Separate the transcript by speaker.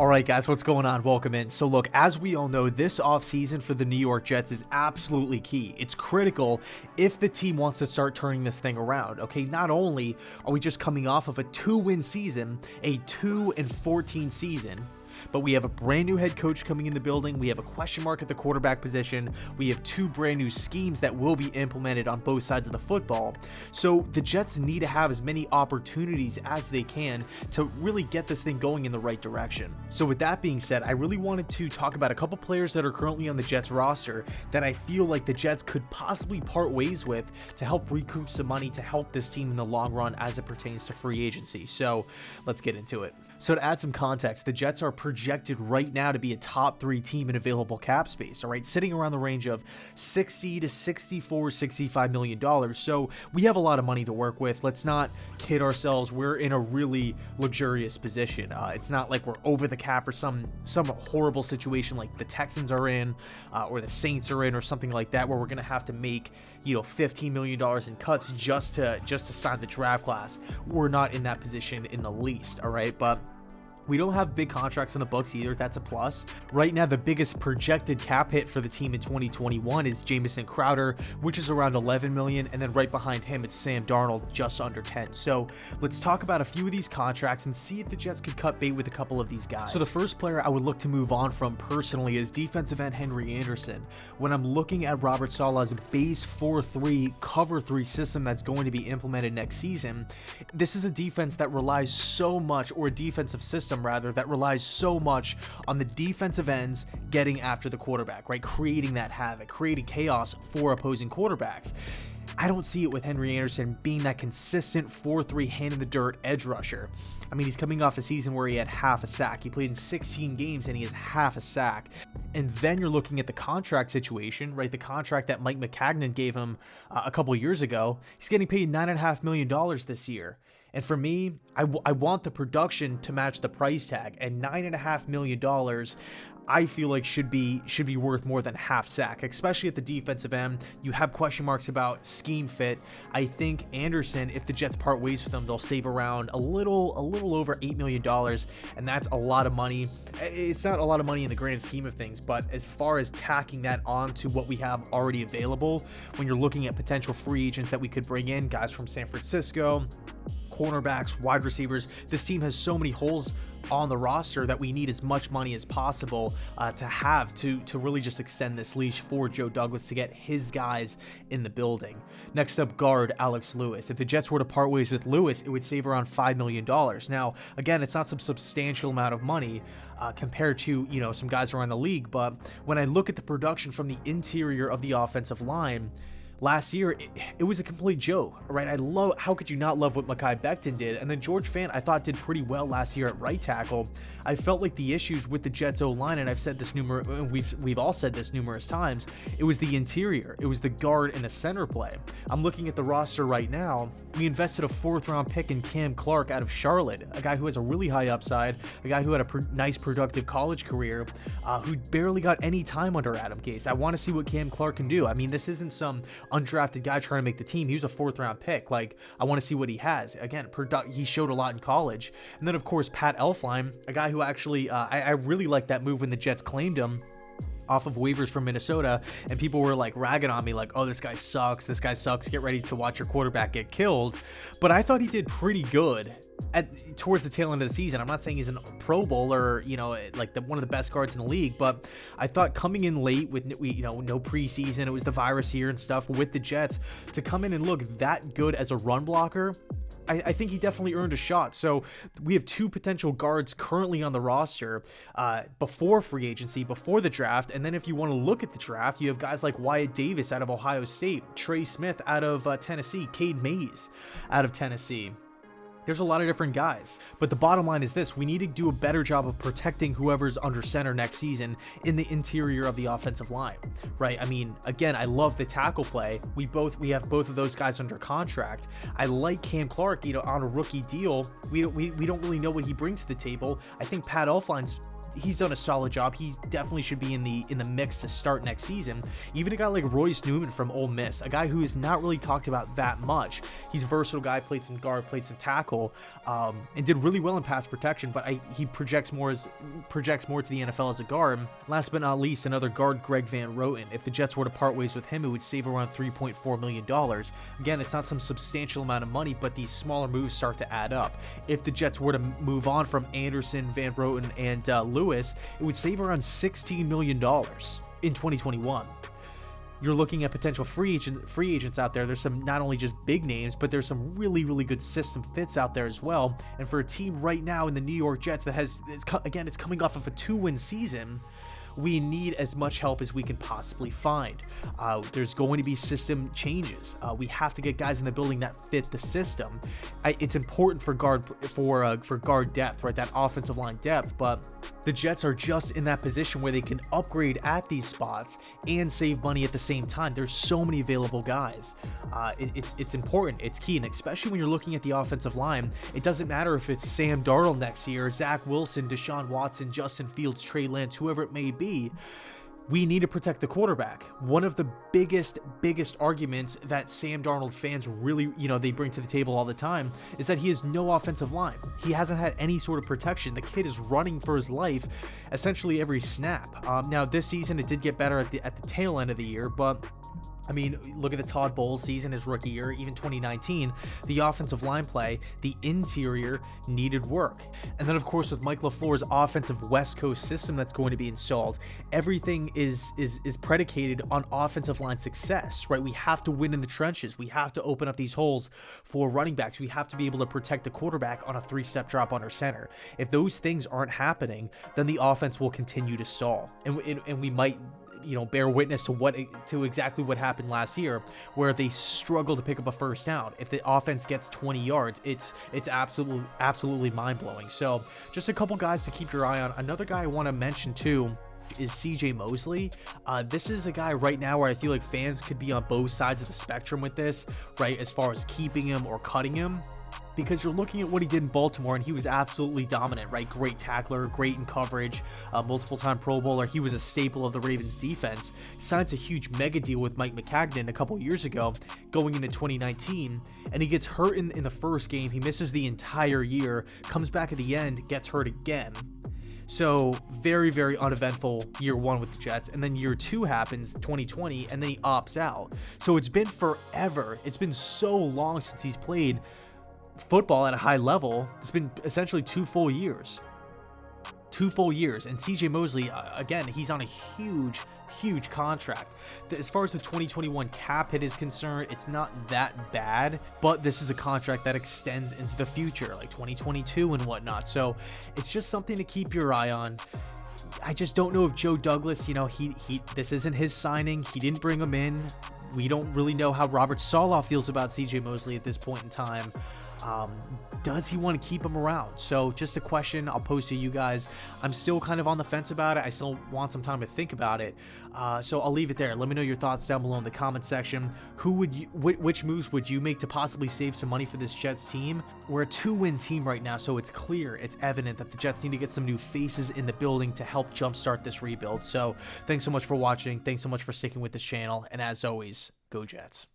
Speaker 1: All right, guys, what's going on? Welcome in. So look, as we all know, this offseason for the New York Jets is absolutely key. It's critical if the team wants to start turning this thing around. Okay, not only are we just coming off of a 2-win season, a 2-14 season, but we have a brand new head coach coming in the building. We have a question mark at the quarterback position. We have 2 brand new schemes that will be implemented on both sides of the football. So the Jets need to have as many opportunities as they can to really get this thing going in the right direction. So with that being said, I really wanted to talk about a couple players that are currently on the Jets roster that I feel like the Jets could possibly part ways with to help recoup some money to help this team in the long run as it pertains to free agency. So let's get into it. So to add some context, the Jets are projected right now to be a top 3 team in available cap space, all right, sitting around the range of $60 to $65 million. So we have a lot of money to work with. Let's not kid ourselves. We're in a really luxurious position. It's not like we're over the cap or some horrible situation like the Texans are in or the Saints are in or something like that, where we're going to have to make $15 million in cuts just to sign the draft class. We're not in that position in the least, all right? But we don't have big contracts in the books either. That's a plus. Right now, the biggest projected cap hit for the team in 2021 is Jamison Crowder, which is around $11 million. And then right behind him, it's Sam Darnold, just under 10. So let's talk about a few of these contracts and see if the Jets could cut bait with a couple of these guys. So the first player I would look to move on from personally is defensive end Henry Anderson. When I'm looking at Robert Saleh's base 4-3 cover 3 system that's going to be implemented next season, this is a defense that relies so much, or a defensive system rather, that relies so much on the defensive ends getting after the quarterback, right? Creating that havoc, creating chaos for opposing quarterbacks. I don't see it with Henry Anderson being that consistent 4-3 hand in the dirt edge rusher. I mean, he's coming off a season where he had half a sack. He played in 16 games and he has half a sack. And then you're looking at the contract situation, right? The contract that Mike McCagnon gave him a couple years ago. He's getting paid $9.5 million this year. And for me, I want the production to match the price tag, and $9.5 million I feel like should be worth more than half sack, especially at the defensive end. You have question marks about scheme fit. I think Anderson, if the Jets part ways with him, they'll save around a little over $8 million, and that's a lot of money. It's not a lot of money in the grand scheme of things, but as far as tacking that on to what we have already available, when you're looking at potential free agents that we could bring in, guys from San Francisco, cornerbacks, wide receivers, this team has so many holes on the roster that we need as much money as possible to really just extend this leash for Joe Douglas to get his guys in the building. Next up, guard Alex Lewis. If the Jets were to part ways with Lewis, it would save around $5 million. Now, again, it's not some substantial amount of money compared to some guys around the league, but when I look at the production from the interior of the offensive line, last year, it was a complete joke, right? How could you not love what Mekhi Becton did? And then George Fant, I thought, did pretty well last year at right tackle. I felt like the issues with the Jets O-line, and I've said this we've all said this numerous times, it was the interior. It was the guard and a center play. I'm looking at the roster right now. We invested a 4th-round pick in Cam Clark out of Charlotte, a guy who has a really high upside, a guy who had a nice, productive college career, who barely got any time under Adam Gase. I want to see what Cam Clark can do. I mean, this isn't some undrafted guy trying to make the team. He was a 4th-round pick. Like, I want to see what he has. Again, he showed a lot in college. And then, of course, Pat Elflein, a guy who actually, I really liked that move when the Jets claimed him off of waivers from Minnesota, and people were like ragging on me like, oh, this guy sucks, get ready to watch your quarterback get killed. But I thought he did pretty good towards the tail end of the season. I'm not saying he's a Pro Bowler, like one of the best guards in the league, but I thought coming in late with no preseason, it was the virus year and stuff with the Jets, to come in and look that good as a run blocker, I think he definitely earned a shot. So we have 2 potential guards currently on the roster before free agency, before the draft. And then if you want to look at the draft, you have guys like Wyatt Davis out of Ohio State, Trey Smith out of Tennessee, Cade Mays out of Tennessee. There's a lot of different guys, but the bottom line is this: we need to do a better job of protecting whoever's under center next season in the interior of the offensive line, right? I mean, again, I love the tackle play. We have both of those guys under contract. I like Cam Clark, on a rookie deal. We don't really know what he brings to the table. I think Pat Elflein's he's done a solid job. He definitely should be in the mix to start next season. Even a guy like Royce Newman from Ole Miss, a guy who is not really talked about that much. He's a versatile guy, played some guard, played some tackle, and did really well in pass protection, but he projects more to the NFL as a guard. Last but not least, another guard, Greg Van Roten. If the Jets were to part ways with him, it would save around $3.4 million. Again, it's not some substantial amount of money, but these smaller moves start to add up. If the Jets were to move on from Anderson, Van Roten, and Lewis, it would save around $16 million in 2021. You're looking at potential free agents out there. There's some not only just big names, but there's some really, really good system fits out there as well. And for a team right now in the New York Jets that it's coming off of a 2-win season, we need as much help as we can possibly find. There's going to be system changes. We have to get guys in the building that fit the system. It's important for guard depth, right? That offensive line depth, but the Jets are just in that position where they can upgrade at these spots and save money at the same time. There's so many available guys. It's important. It's key, and especially when you're looking at the offensive line, it doesn't matter if it's Sam Darnold next year, Zach Wilson, Deshaun Watson, Justin Fields, Trey Lance, whoever it may be. We need to protect the quarterback. One of the biggest arguments that Sam Darnold fans really, they bring to the table all the time is that he has no offensive line. He hasn't had any sort of protection. The kid is running for his life essentially every snap. Now this season it did get better at the tail end of the year, but I mean, look at the Todd Bowles season, his rookie year, even 2019, the offensive line play, the interior needed work. And then, of course, with Mike LaFleur's offensive West Coast system that's going to be installed, everything is predicated on offensive line success, right? We have to win in the trenches. We have to open up these holes for running backs. We have to be able to protect the quarterback on a 3-step drop under center. If those things aren't happening, then the offense will continue to stall. And we might bear witness to exactly what happened last year, where they struggle to pick up a first down. If the offense gets 20 yards, it's absolutely mind-blowing. So just a couple guys to keep your eye on. Another guy I want to mention too is CJ Mosley. This is a guy right now where I feel like fans could be on both sides of the spectrum with this, right, as far as keeping him or cutting him. Because you're looking at what he did in Baltimore, and he was absolutely dominant, right? Great tackler, great in coverage, multiple-time Pro Bowler. He was a staple of the Ravens defense. Signs a huge mega deal with Mike McCagnon a couple years ago, going into 2019, and he gets hurt in the first game. He misses the entire year, comes back at the end, gets hurt again. So very, very uneventful year one with the Jets. And then year two happens, 2020, and then he opts out. So it's been forever. It's been so long since he's played football at a high level. It's been essentially 2 full years. And CJ Mosley, again, he's on a huge contract. As far as the 2021 cap hit is concerned, it's not that bad, but this is a contract that extends into the future, like 2022 and whatnot. So it's just something to keep your eye on. I just don't know if Joe Douglas, this isn't his signing. He didn't bring him in. We don't really know how Robert Saleh feels about CJ Mosley at this point in time. Does he want to keep him around? So just a question I'll pose to you guys. I'm still kind of on the fence about it. I still want some time to think about it. So I'll leave it there. Let me know your thoughts down below in the comment section. Which moves would you make to possibly save some money for this Jets team? We're a 2-win team right now, so it's clear, it's evident that the Jets need to get some new faces in the building to help jumpstart this rebuild. So thanks so much for watching. Thanks so much for sticking with this channel. And as always, go Jets.